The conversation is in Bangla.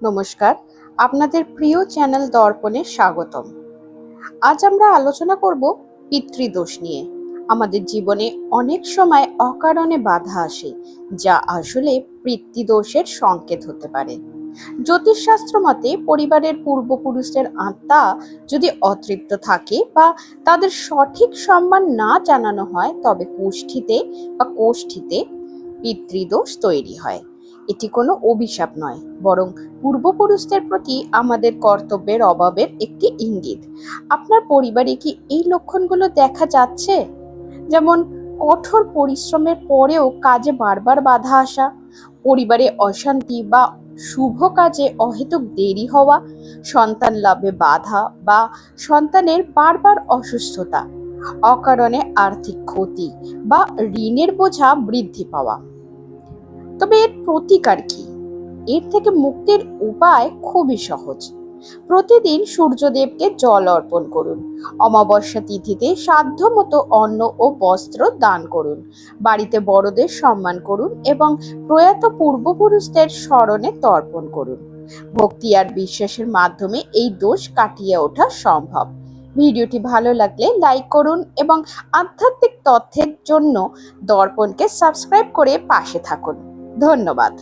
নমস্কার, আপনাদের প্রিয় চ্যানেল দর্পণে স্বাগতম। আজ আমরা আলোচনা করব পিতৃদোষ নিয়ে। আমাদের জীবনে অনেক সময় অকারণে বাধা আসে, যা আসলে পিতৃদোষের সংকেত হতে পারে। জ্যোতিষশাস্ত্র মতে পরিবারের পূর্বপুরুষদের আত্মা যদি অতৃপ্ত থাকে বা তাদের সঠিক সম্মান না জানানো হয়, তবে কোষ্ঠীতে পিতৃদোষ তৈরি হয়। এটি কোনো অভিশাপ নয়, বরং পূর্বপুরুষদের প্রতি আমাদের কর্তব্যের অভাবের একটি ইঙ্গিত। আপনার পরিবারে কি এই লক্ষণগুলো দেখা যাচ্ছে? যেমন কঠোর পরিশ্রমের পরেও কাজে বারবার বাধা আসা, পরিবারে অশান্তি বা শুভ কাজে অহেতুক দেরি হওয়া, সন্তান লাভে বাধা বা সন্তানের বারবার অসুস্থতা, অকারণে আর্থিক ক্ষতি বা ঋণের বোঝা বৃদ্ধি পাওয়া। তবে এর প্রতিকার কি? এর থেকে মুক্তির উপায় খুবই সহজ। প্রতিদিন সূর্যদেবকে জল অর্পণ করুন। অমাবস্যা তিথিতে সাধ্যমতো অন্ন ও বস্ত্র দান করুন। বাড়িতে বড়দের সম্মান করুন এবং প্রয়াত পূর্বপুরুষদের স্মরণে তর্পণ করুন। ভক্তি আর বিশ্বাসের মাধ্যমে এই দোষ কাটিয়ে ওঠা সম্ভব। ভিডিওটি ভালো লাগলে লাইক করুন এবং আধ্যাত্মিক তথ্যের জন্য দর্পণকে সাবস্ক্রাইব করে পাশে থাকুন। ধন্যবাদ।